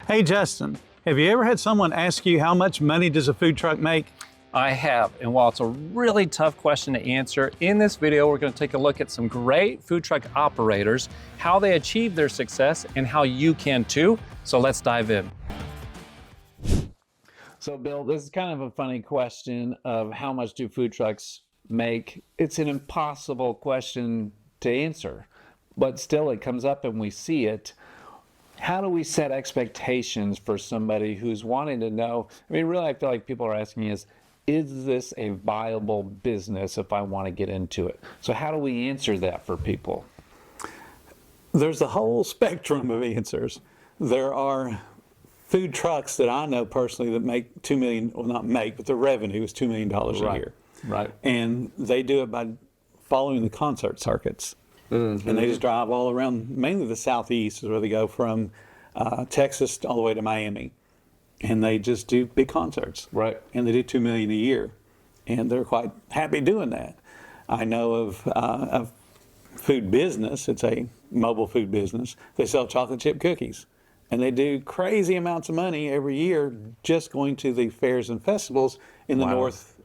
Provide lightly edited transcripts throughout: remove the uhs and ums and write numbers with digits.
Hey Justin, have you ever had someone ask you how much money does a food truck make? I have, and while it's a really tough question to answer, in this video we're going to take a look at some great food truck operators, how they achieve their success, and how you can too. So let's dive in. So Bill, this is kind of a funny question of how much do food trucks make? It's an impossible question to answer, but still it comes up and we see it. How do we set expectations for somebody who's wanting to know? I mean, really, I feel like people are asking is this a viable business if I want to get into it? So how do we answer that for people? There's a whole spectrum of answers. There are food trucks that I know personally that make $2 million, well not make, but their revenue is $2 million a year. Right. And they do it by following the concert circuits. Mm-hmm. And they just drive all around, mainly the Southeast is where they go from Texas all the way to Miami. And they just do big concerts. Right. And they do $2 million a year. And they're quite happy doing that. I know of a food business, it's a mobile food business. They sell chocolate chip cookies. And they do crazy amounts of money every year just going to the fairs and festivals in the North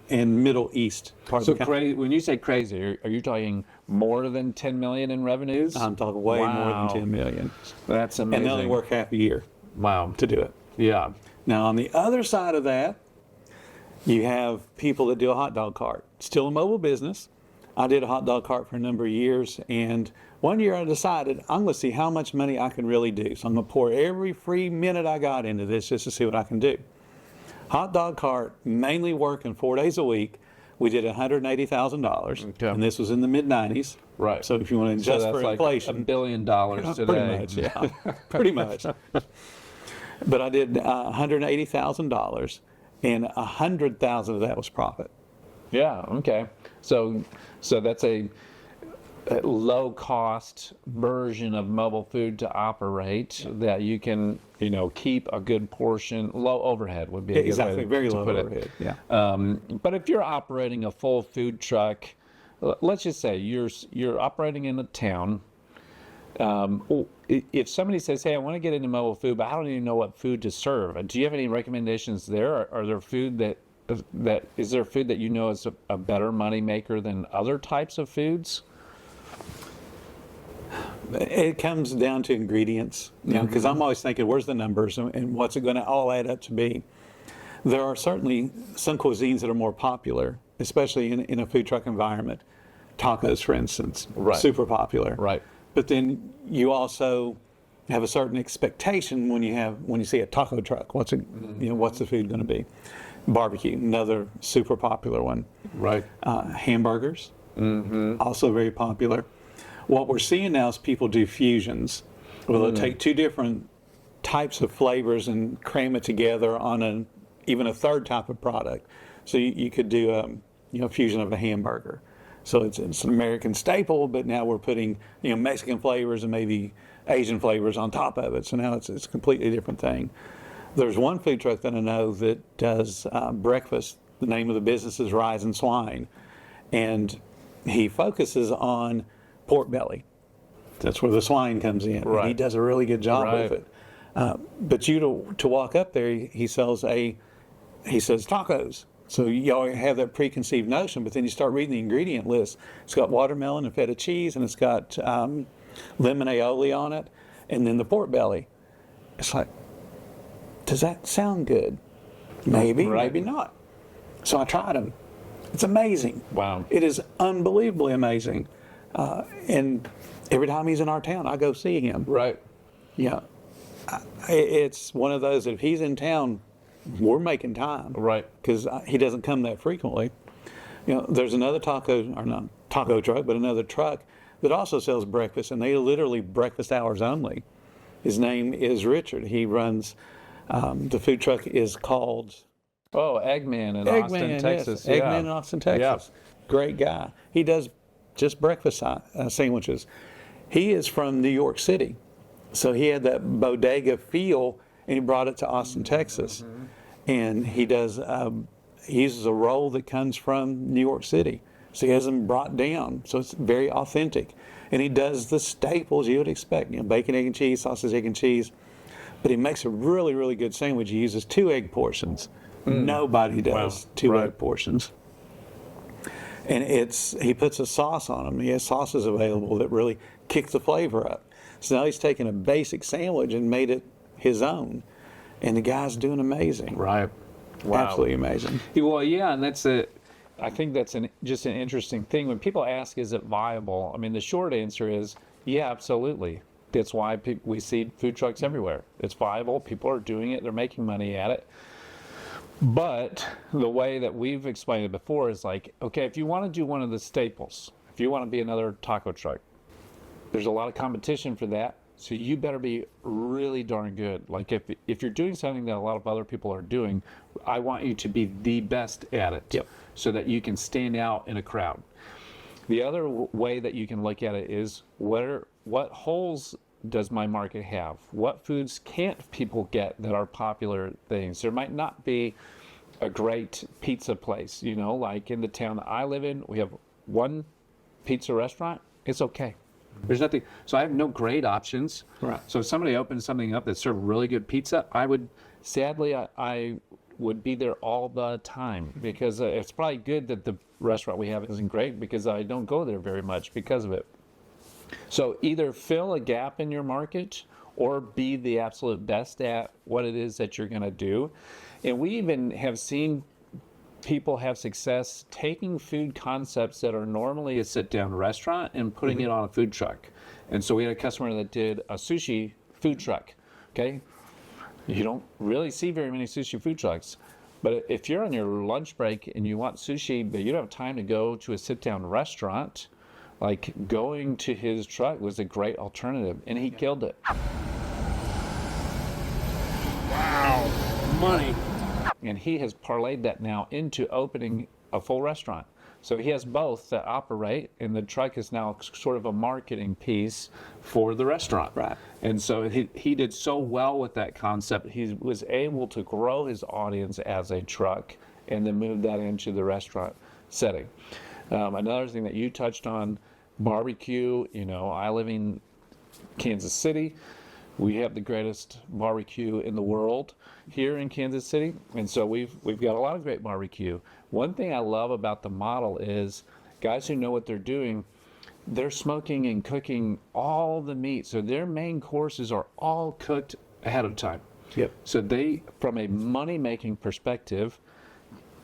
and Middle East part of the country. When you say crazy, are you talking more than 10 million in revenues? I'm talking way more than 10 million. That's amazing. And they only work half a year to do it. Yeah. Now, on the other side of that, you have people that do a hot dog cart. Still a mobile business. I did a hot dog cart for a number of years, and one year I decided I'm going to see how much money I can really do. So I'm going to pour every free minute I got into this just to see what I can do. Hot dog cart, mainly working 4 days a week. We did $180,000, and this was in the mid-90s. Right. So if you want to adjust for inflation. $1 billion today. Pretty much, yeah. Pretty much. But I did $180,000, and $100,000 of that was profit. Yeah, okay. So that's a low-cost version of mobile food to operate that you can, keep a good portion. Low overhead would be a good way very to low put overhead. it. Yeah. But if you're operating a full food truck, let's just say you're operating in a town. If somebody says, "Hey, I want to get into mobile food, but I don't even know what food to serve," do you have any recommendations there? Are there food is there food that is a better money maker than other types of foods? It comes down to ingredients, because I'm always thinking, where's the numbers and what's it going to all add up to be? There are certainly some cuisines that are more popular, especially in a food truck environment. Tacos, for instance, super popular. Right. But then you also have a certain expectation when you see a taco truck. What's the food going to be? Barbecue, another super popular one. Right. Hamburgers, also very popular. What we're seeing now is people do fusions, where they'll take two different types of flavors and cram it together on even a third type of product. So you could do a fusion of a hamburger. So it's an American staple, but now we're putting Mexican flavors and maybe Asian flavors on top of it. So now it's a completely different thing. There's one food truck that I know that does breakfast. The name of the business is Rise and Swine, and he focuses on pork belly. That's where the swine comes in. Right. And he does a really good job with it. But to walk up there, he says tacos. So you already have that preconceived notion, but then you start reading the ingredient list. It's got watermelon and feta cheese, and it's got lemon aioli on it, and then the pork belly. It's like, does that sound good? Maybe, maybe not. So I tried them. It's amazing. Wow. It is unbelievably amazing. And every time he's in our town, I go see him. Right. Yeah. It's one of those that if he's in town, we're making time. Right. Because he doesn't come that frequently. There's another taco truck, but another truck that also sells breakfast, and they literally breakfast hours only. His name is Richard. He runs, the food truck is called... Eggman in Austin, Texas. Yes. Eggman in Austin, Texas. Yeah. Great guy. He does just breakfast sandwiches. He is from New York City, so he had that bodega feel, and he brought it to Austin, Texas. And he uses a roll that comes from New York City, so he has them brought down, so it's very authentic. And he does the staples you would expect, bacon, egg, and cheese, sausage, egg, and cheese. but he makes a really, really good sandwich. He uses 2 egg portions. Nobody does 2 egg portions. And he puts a sauce on them. He has sauces available that really kick the flavor up. So now he's taken a basic sandwich and made it his own. And the guy's doing amazing. Right. Wow. Absolutely amazing. Well, yeah, and I think that's just an interesting thing. When people ask, is it viable? I mean, the short answer is, yeah, absolutely. That's why we see food trucks everywhere. It's viable. People are doing it. They're making money at it. But the way that we've explained it before is like, okay, if you want to do one of the staples, if you want to be another taco truck, there's a lot of competition for that. So you better be really darn good. Like if you're doing something that a lot of other people are doing, I want you to be the best at it. Yep. So that you can stand out in a crowd. The other way that you can look at it is what holes does my market have? What foods can't people get that are popular things? There might not be a great pizza place, like in the town that I live in, we have one pizza restaurant. It's okay. There's nothing. So I have no great options. Right. So if somebody opens something up that served really good pizza, I would be there all the time, because it's probably good that the restaurant we have isn't great, because I don't go there very much because of it. So either fill a gap in your market or be the absolute best at what it is that you're going to do. And we even have seen people have success taking food concepts that are normally a sit-down restaurant and putting it on a food truck. And so we had a customer that did a sushi food truck. Okay, you don't really see very many sushi food trucks, but if you're on your lunch break and you want sushi but you don't have time to go to a sit-down restaurant, like going to his truck was a great alternative, and he killed it. Wow, money. And he has parlayed that now into opening a full restaurant. So he has both that operate, and the truck is now sort of a marketing piece for the restaurant. Right. And so he did so well with that concept, he was able to grow his audience as a truck and then move that into the restaurant setting. Another thing that you touched on, barbecue. I live in Kansas City. We have the greatest barbecue in the world here in Kansas City, and so we've got a lot of great barbecue. One thing I love about the model is guys who know what they're doing, they're smoking and cooking all the meat, so their main courses are all cooked ahead of time. Yep. So they, from a money-making perspective,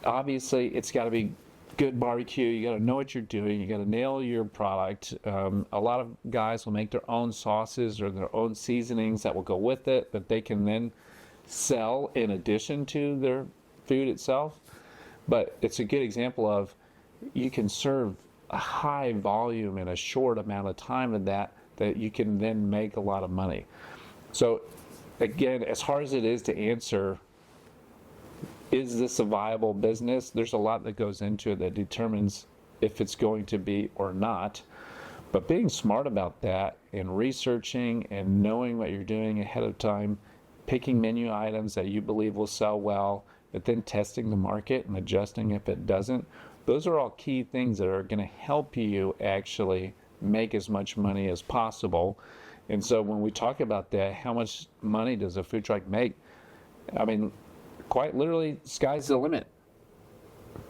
obviously it's got to be good barbecue. You got to know what you're doing. You got to nail your product. A lot of guys will make their own sauces or their own seasonings that will go with it that they can then sell in addition to their food itself. But it's a good example of you can serve a high volume in a short amount of time of that you can then make a lot of money. So again, as hard as it is to answer, is this a viable business? There's a lot that goes into it that determines if it's going to be or not. But being smart about that and researching and knowing what you're doing ahead of time, picking menu items that you believe will sell well, but then testing the market and adjusting if it doesn't, those are all key things that are going to help you actually make as much money as possible. And so when we talk about that, how much money does a food truck make? I mean, quite literally, sky's the limit.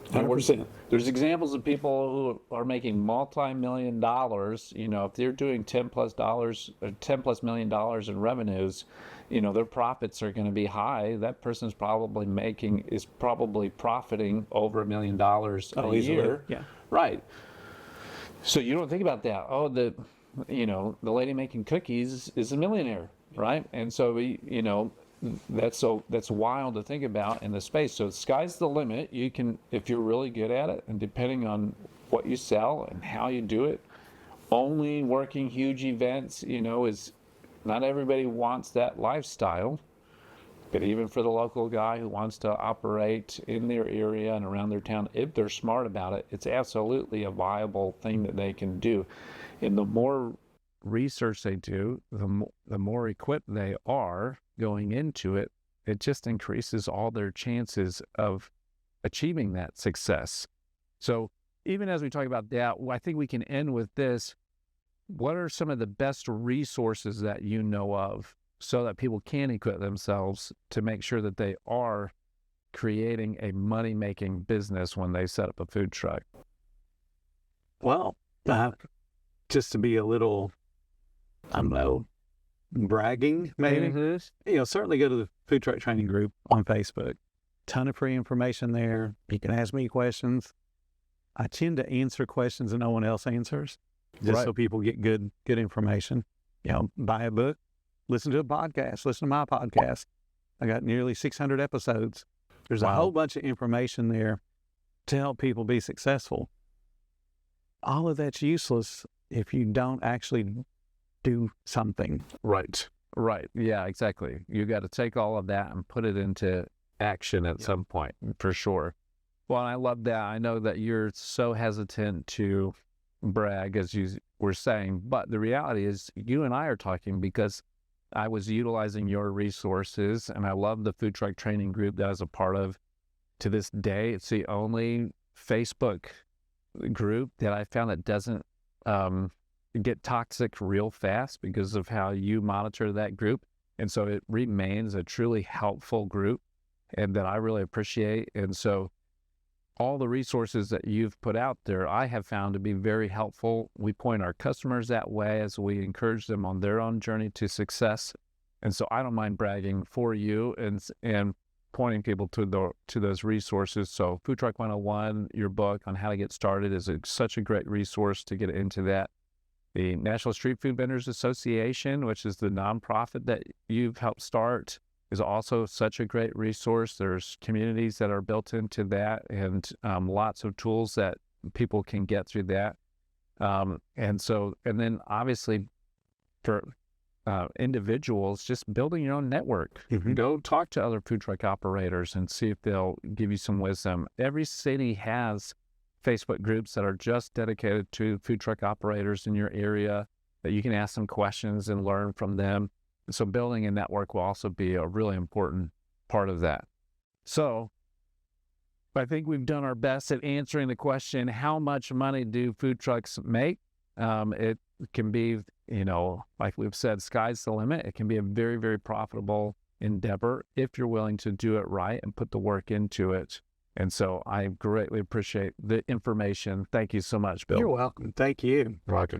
100%. There's examples of people who are making multi-million dollars. If they're doing $10+ million in revenues, their profits are going to be high. That person's is probably profiting over $1 million a year. Yeah. Right. So you don't think about that. Oh, the lady making cookies is a millionaire, right? And so that's wild to think about in the space. So sky's the limit. You can, if you're really good at it, and depending on what you sell and how you do it, only working huge events, is not everybody wants that lifestyle. But even for the local guy who wants to operate in their area and around their town, if they're smart about it, it's absolutely a viable thing that they can do. And the more research they do, the more equipped they are going into it, it just increases all their chances of achieving that success. So even as we talk about that, I think we can end with this. What are some of the best resources that you know of so that people can equip themselves to make sure that they are creating a money-making business when they set up a food truck? Well, just to be a little, I don't know, bragging maybe. Certainly go to the food truck training group on Facebook. Ton of free information there. You can ask me questions. I tend to answer questions that no one else answers, just so people get good information. Buy a book, listen to a podcast, listen to my podcast. I got nearly 600 episodes. There's a whole bunch of information there to help people be successful. All of that's useless if you don't actually do something. Right. Yeah, exactly. You got to take all of that and put it into action at some point, for sure. Well, I love that. I know that you're so hesitant to brag, as you were saying, but the reality is you and I are talking because I was utilizing your resources, and I love the food truck training group that I was a part of. To this day, it's the only Facebook group that I found that doesn't get toxic real fast because of how you monitor that group. And so it remains a truly helpful group, and that I really appreciate. And so all the resources that you've put out there, I have found to be very helpful. We point our customers that way as we encourage them on their own journey to success. And so I don't mind bragging for you and pointing people to those resources. So Food Truck 101, your book on how to get started, is such a great resource to get into that. The National Street Food Vendors Association, which is the nonprofit that you've helped start, is also such a great resource. There's communities that are built into that, and lots of tools that people can get through that. And then obviously for individuals, just building your own network. Go talk to other food truck operators and see if they'll give you some wisdom. Every city has Facebook groups that are just dedicated to food truck operators in your area that you can ask them questions and learn from them. So building a network will also be a really important part of that. So I think we've done our best at answering the question, how much money do food trucks make? It can be, like we've said, sky's the limit. It can be a very, very profitable endeavor if you're willing to do it right and put the work into it. And so I greatly appreciate the information. Thank you so much, Bill. You're welcome. Thank you. Welcome.